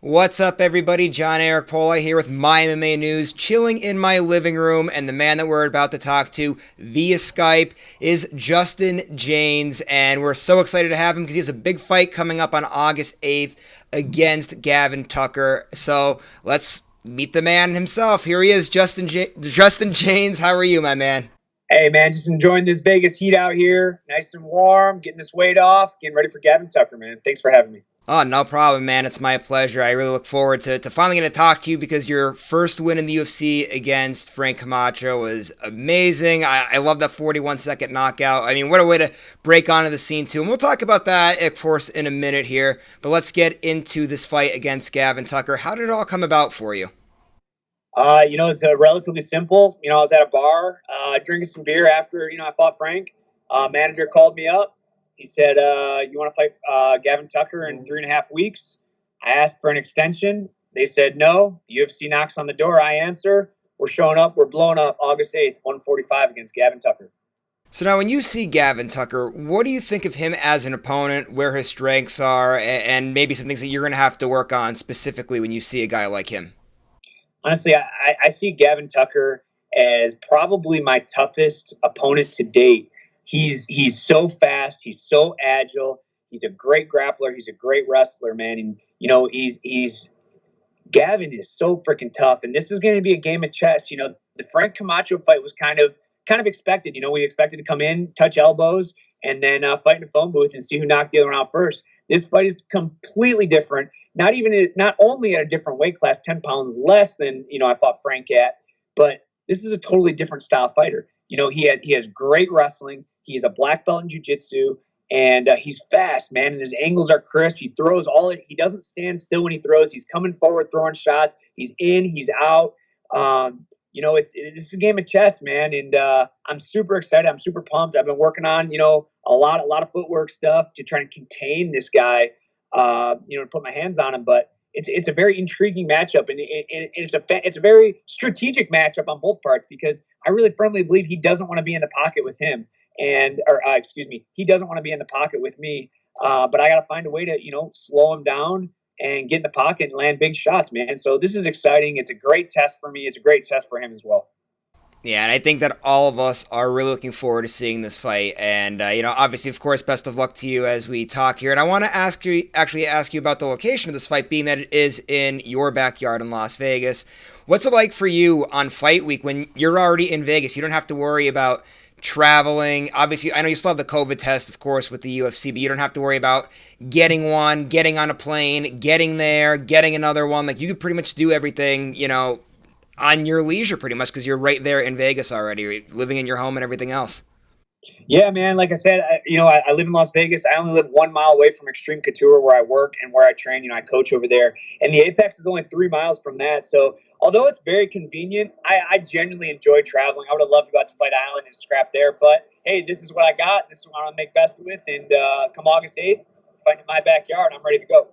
What's up, everybody? John Eric Pola here with MyMMANews, chilling in my living room, and the man that we're about to talk to via Skype is Justin Jaynes, and we're so excited to have him because he has a big fight coming up on August 8th against Gavin Tucker. So let's meet the man himself. Here he is, Justin Jaynes. How are you, my man? Hey, man, just enjoying this Vegas heat out here. Nice and warm, getting this weight off, getting ready for Gavin Tucker, man. Thanks for having me. Oh, no problem, man. It's my pleasure. I really look forward to finally getting to talk to you because your first win in the UFC against Frank Camacho was amazing. I love that 41-second knockout. I mean, what a way to break onto the scene, too. And we'll talk about that, of course, in a minute here. But let's get into this fight against Gavin Tucker. How did it all come about for you? It's relatively simple. I was at a bar drinking some beer after, I fought Frank. Manager called me up. He said, you want to fight Gavin Tucker in 3.5 weeks? I asked for an extension. They said no. UFC knocks on the door. I answer. We're showing up. We're blowing up August 8th, 145 against Gavin Tucker. So now when you see Gavin Tucker, what do you think of him as an opponent, where his strengths are, and maybe some things that you're going to have to work on specifically when you see a guy like him? Honestly, I see Gavin Tucker as probably my toughest opponent to date. He's so fast. He's so agile. He's a great grappler. He's a great wrestler, man. And he's Gavin is so freaking tough. And this is going to be a game of chess. The Frank Camacho fight was kind of expected. We expected to come in, touch elbows, and then fight in a phone booth and see who knocked the other one out first. This fight is completely different. Not only at a different weight class, 10 pounds less than I fought Frank at, but this is a totally different style fighter. He has great wrestling. He's a black belt in jiu-jitsu, and he's fast, man. And his angles are crisp. He throws he doesn't stand still when he throws. He's coming forward, throwing shots. He's in, he's out. This is a game of chess, man. And I'm super excited. I'm super pumped. I've been working on, a lot of footwork stuff to try to contain this guy, to put my hands on him. But it's a very intriguing matchup, and it's a very strategic matchup on both parts because I really firmly believe he doesn't want to be in the pocket with him, he doesn't want to be in the pocket with me. But I got to find a way to slow him down and get in the pocket and land big shots, man. So this is exciting. It's a great test for me. It's a great test for him as well. Yeah, and I think that all of us are really looking forward to seeing this fight. And, obviously, of course, best of luck to you as we talk here. And I want to ask you about the location of this fight, being that it is in your backyard in Las Vegas. What's it like for you on fight week when you're already in Vegas? You don't have to worry about traveling. Obviously, I know you still have the COVID test, of course, with the UFC, but you don't have to worry about getting one, getting on a plane, getting there, getting another one. Like, you could pretty much do everything, on your leisure pretty much because you're right there in Vegas already, living in your home and everything else. Yeah, man. Like I said, I live in Las Vegas. I only live 1 mile away from Extreme Couture where I work and where I train. I coach over there. And the Apex is only 3 miles from that. So although it's very convenient, I genuinely enjoy traveling. I would have loved to go out to Fight Island and scrap there. But, hey, this is what I got. This is what I'm going to make best with. And come August 8th, fighting in my backyard, I'm ready to go.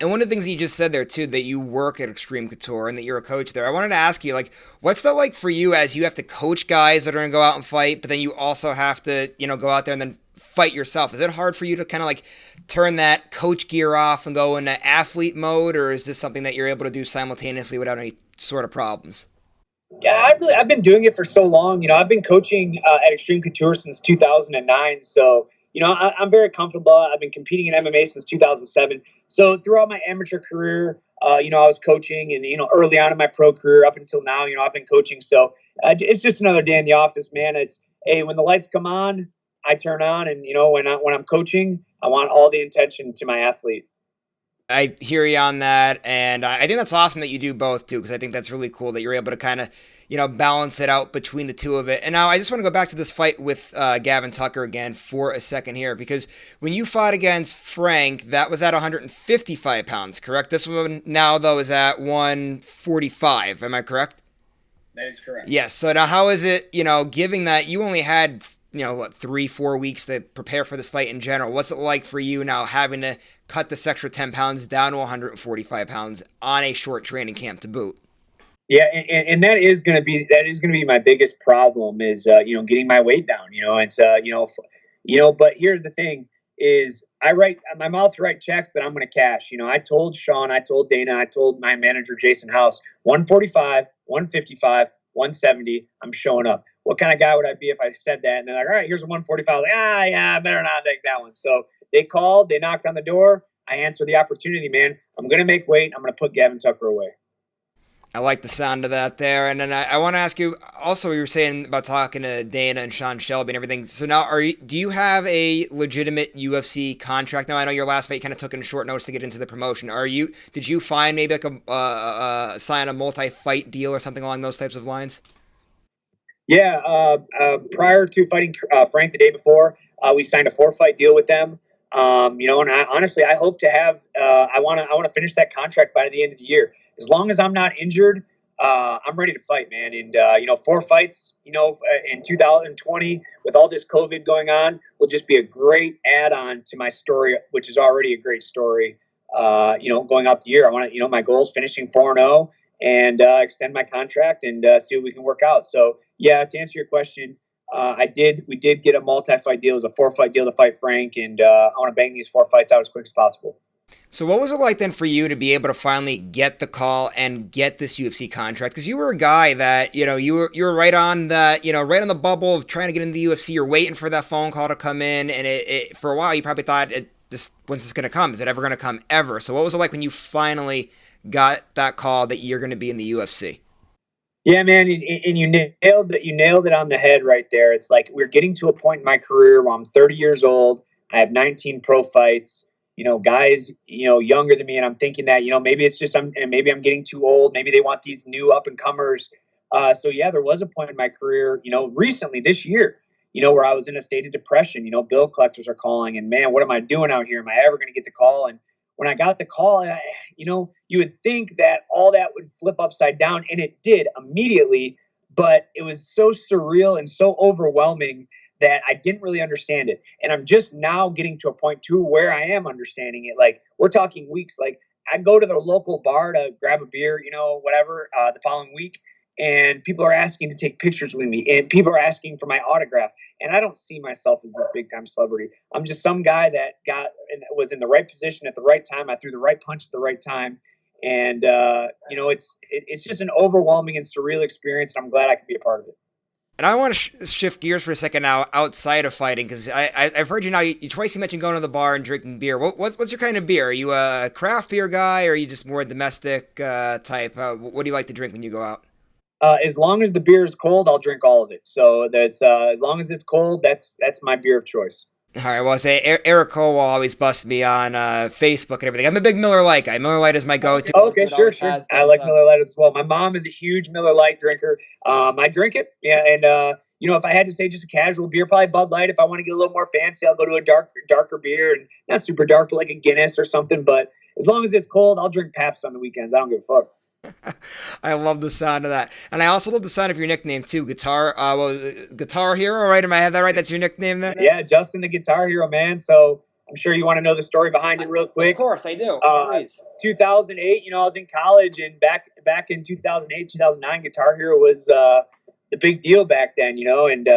And one of the things you just said there, too, that you work at Extreme Couture and that you're a coach there, I wanted to ask you, what's that like for you as you have to coach guys that are going to go out and fight, but then you also have to, go out there and then fight yourself? Is it hard for you to kind of turn that coach gear off and go into athlete mode, or is this something that you're able to do simultaneously without any sort of problems? Yeah, I've been doing it for so long. I've been coaching at Extreme Couture since 2009. So, I'm very comfortable. I've been competing in MMA since 2007. So throughout my amateur career, I was coaching, and early on in my pro career up until now, I've been coaching. So it's just another day in the office, man. It's hey, when the lights come on, I turn on, and when I'm coaching, I want all the attention to my athlete. I hear you on that, and I think that's awesome that you do both too, because I think that's really cool that you're able to kind of, balance it out between the two of it. And now I just want to go back to this fight with Gavin Tucker again for a second here, because when you fought against Frank, that was at 155 pounds, correct? This one now, though, is at 145. Am I correct? That is correct. Yes. So now how is it, given that you only had 3-4 weeks to prepare for this fight in general? What's it like for you now having to cut this extra 10 pounds down to 145 pounds on a short training camp to boot? Yeah, and that is going to be my biggest problem is getting my weight down. It's but here's the thing is I write my mouth to write checks that I'm going to cash. I told Sean, I told Dana, I told my manager Jason House, 145, 155, 170. I'm showing up. What kind of guy would I be if I said that? And they're like, all right, here's a 145. Like, yeah, I better not take that one. So they called, they knocked on the door. I answered the opportunity, man. I'm going to make weight. I'm going to put Gavin Tucker away. I like the sound of that there. And then I want to ask you also, you were saying about talking to Dana and Sean Shelby and everything. So now, do you have a legitimate UFC contract now? I know your last fight kind of took in short notice to get into the promotion. Did you find maybe like sign a multi-fight deal or something along those types of lines? Yeah. Prior to fighting Frank the day before, we signed a 4-fight deal with them. And honestly, I hope to have. I want to finish that contract by the end of the year. As long as I'm not injured, I'm ready to fight, man. And 4 fights, in 2020 with all this COVID going on, will just be a great add-on to my story, which is already a great story. Going out the year, I want to. My goal is finishing 4-0 and extend my contract and see what we can work out. So yeah, to answer your question. We did get a multi-fight deal. It was a 4-fight deal to fight Frank, and I want to bang these 4 fights out as quick as possible. So what was it like then for you to be able to finally get the call and get this UFC contract? Because you were a guy that you were right on the right on the bubble of trying to get into the UFC. You're waiting for that phone call to come in, and it for a while you probably thought, when's this going to come? Is it ever going to come ever? So what was it like when you finally got that call that you're going to be in the UFC? Yeah, man, and you nailed it. You nailed it on the head right there. It's like we're getting to a point in my career where I'm 30 years old. I have 19 pro fights. Guys, younger than me, and I'm thinking that maybe it's just maybe I'm getting too old. Maybe they want these new up and comers. So yeah, there was a point in my career, recently this year, where I was in a state of depression. Bill collectors are calling, and man, what am I doing out here? Am I ever going to get the call? And when I got the call, you would think that all that would flip upside down, and it did immediately, but it was so surreal and so overwhelming that I didn't really understand it. And I'm just now getting to a point too where I am understanding it. Like, we're talking weeks. Like, I go to the local bar to grab a beer, whatever, the following week, and people are asking to take pictures with me, and people are asking for my autograph. And I don't see myself as this big time celebrity. I'm just some guy that was in the right position at the right time. I threw the right punch at the right time. And, it's just an overwhelming and surreal experience. And I'm glad I could be a part of it. And I want to shift gears for a second now outside of fighting, because I've heard you now. You twice you mentioned going to the bar and drinking beer. What's your kind of beer? Are you a craft beer guy, or are you just more domestic type? What do you like to drink when you go out? As long as the beer is cold, I'll drink all of it. So that's as long as it's cold, that's my beer of choice. All right. Well, I say Eric Cole will always bust me on Facebook and everything. I'm a big Miller Lite guy. Miller Lite is my go-to. Okay, sure. I like Miller Lite as well. My mom is a huge Miller Lite drinker. I drink it, yeah. And if I had to say just a casual beer, probably Bud Light. If I want to get a little more fancy, I'll go to a darker beer, and not super dark, but like a Guinness or something. But as long as it's cold, I'll drink Pabst on the weekends. I don't give a fuck. I love the sound of that, and I also love the sound of your nickname too, Guitar. Guitar Hero, right? Am I have that right? That's your nickname there. Yeah, Justin the Guitar Hero, man. So I'm sure you want to know the story behind it real quick. Of course, I do. Please. 2008. I was in college, and back in 2008, 2009, Guitar Hero was the big deal back then. And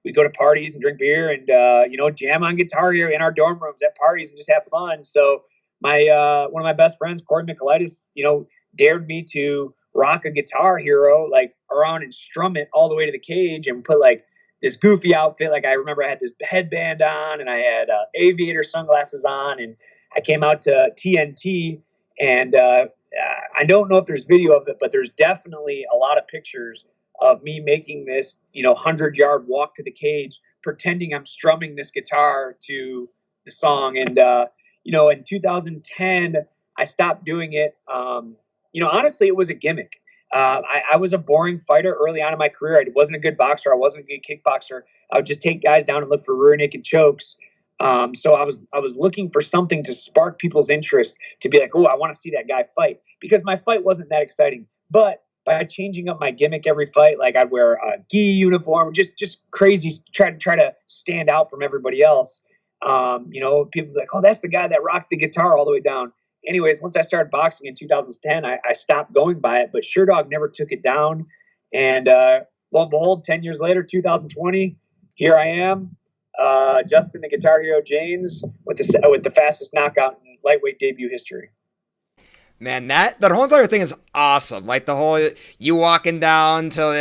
we'd go to parties and drink beer, and jam on Guitar Hero in our dorm rooms at parties and just have fun. So my one of my best friends, Corey Michaelitis, dared me to rock a Guitar Hero like around and strum it all the way to the cage, and put like this goofy outfit. Like, I remember I had this headband on, and I had aviator sunglasses on, and I came out to TNT, and I don't know if there's video of it, but there's definitely a lot of pictures of me making this 100-yard walk to the cage, pretending I'm strumming this guitar to the song. And in 2010 I stopped doing it. Honestly, it was a gimmick. I was a boring fighter early on in my career. I wasn't a good boxer. I wasn't a good kickboxer. I would just take guys down and look for rear naked chokes. So I was looking for something to spark people's interest, to be like, oh, I want to see that guy fight, because my fight wasn't that exciting. But by changing up my gimmick every fight, like I'd wear a gi uniform, just crazy, try to stand out from everybody else. People be like, oh, that's the guy that rocked the guitar all the way down. Anyways, once I started boxing in 2010, I stopped going by it, but Sherdog never took it down. And lo and behold, 10 years later, 2020, here I am. Justin the Guitar Hero Jaynes with the fastest knockout in lightweight debut history. Man, that whole entire thing is awesome. Like the whole you walking down till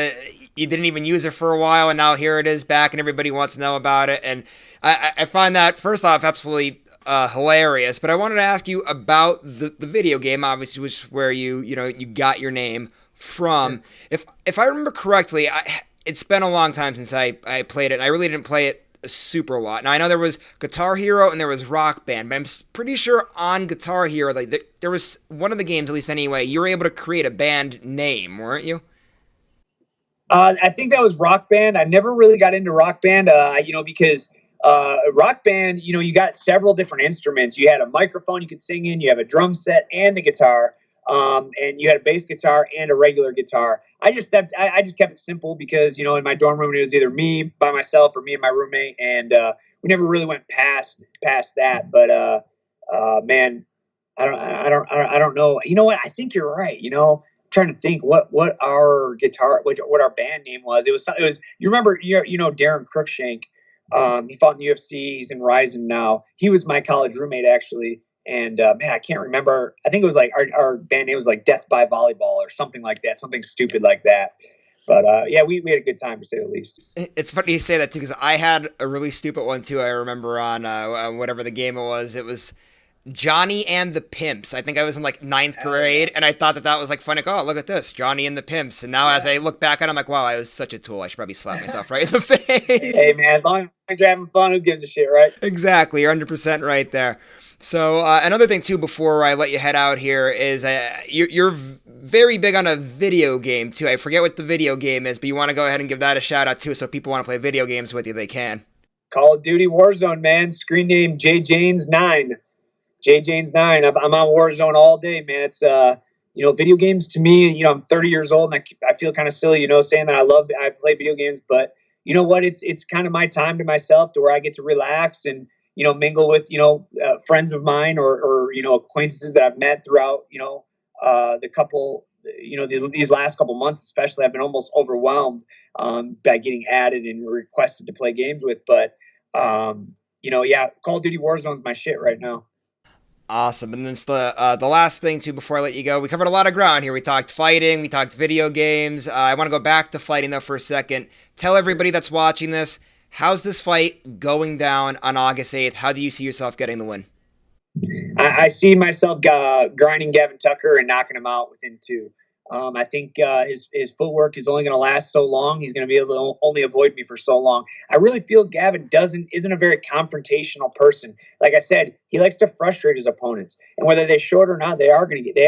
you didn't even use it for a while, and now here it is back, and everybody wants to know about it. And I find that first off absolutely hilarious. But I wanted to ask you about the video game, obviously, which is where you got your name from. If I remember correctly, it's been a long time since I played it, and I really didn't play it super a lot. Now I know there was Guitar Hero and there was Rock Band, but I'm pretty sure on Guitar Hero, like there was one of the games, at least anyway, you were able to create a band name, weren't you? I think that was Rock Band. I never really got into Rock Band, because Rock Band, you got several different instruments. You had a microphone you could sing in, you have a drum set and the guitar, and you had a bass guitar and a regular guitar. I just kept it simple because, in my dorm room, it was either me by myself or me and my roommate. And we never really went past that. But man, I don't know. You know what? I think you're right. I'm trying to think what our what our band name was. It was, you remember, Darren Cruikshank. He fought in the UFC. He's in Ryzen now. He was my college roommate, actually. And man, I can't remember. I think it was like our band name was like Death by Volleyball or something like that, something stupid like that. But yeah, we had a good time, to say the least. It's funny you say that too, because I had a really stupid one too. I remember on whatever the game it was. It was Johnny and the Pimps. I think I was in like ninth grade, and I thought that was like funny. Like, oh, look at this, Johnny and the Pimps. And now as I look back at it, I'm like, wow, I was such a tool. I should probably slap myself right in the face. Hey man, as long as you're having fun, who gives a shit, right? Exactly, you're 100% right there. So another thing too, before I let you head out here, is you're very big on a video game too. I forget what the video game is, but you want to go ahead and give that a shout out too, so if people want to play video games with you, they can. Call of Duty Warzone, man. Screen name Jaynes9. Jaynes9. I'm on Warzone all day, man. It's video games to me. I'm 30 years old, and I feel kind of silly, saying that I play video games, but you know what? It's kind of my time to myself, to where I get to relax and mingle with friends of mine or acquaintances that I've met throughout the couple these last couple months. Especially, I've been almost overwhelmed by getting added and requested to play games with. But yeah, Call of Duty Warzone is my shit right now. Awesome. And then the last thing too before I let you go, we covered a lot of ground here. We talked fighting, we talked video games. I want to go back to fighting though for a second. Tell everybody that's watching this, how's this fight going down on August 8th? How do you see yourself getting the win? I see myself grinding Gavin Tucker and knocking him out within 2. I think his footwork is only going to last so long. He's going to be able to only avoid me for so long. I really feel Gavin isn't a very confrontational person. Like I said, he likes to frustrate his opponents, and whether they short or not, they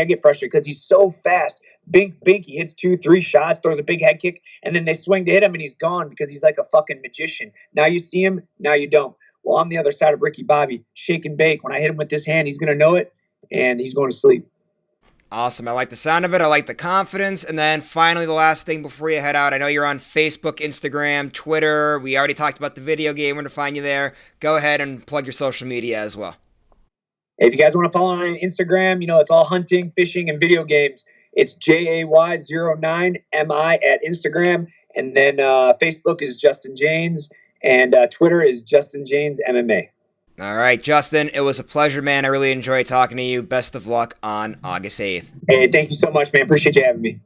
get frustrated because he's so fast. Bink, he hits 2-3 shots, throws a big head kick, and then they swing to hit him, and he's gone because he's like a fucking magician. Now you see him, now you don't. Well, I'm the other side of Ricky Bobby, shake and bake. When I hit him with this hand, he's going to know it, and he's going to sleep. Awesome. I like the sound of it. I like the confidence. And then finally, the last thing before you head out, I know you're on Facebook, Instagram, Twitter. We already talked about the video game. Where to find you there. Go ahead and plug your social media as well. If you guys want to follow on Instagram, it's all hunting, fishing, and video games. It's JAY09MI at Instagram. And then Facebook is Justin Jaynes. And Twitter is Justin Jaynes MMA. All right, Justin, it was a pleasure, man. I really enjoyed talking to you. Best of luck on August 8th. Hey, thank you so much, man. Appreciate you having me.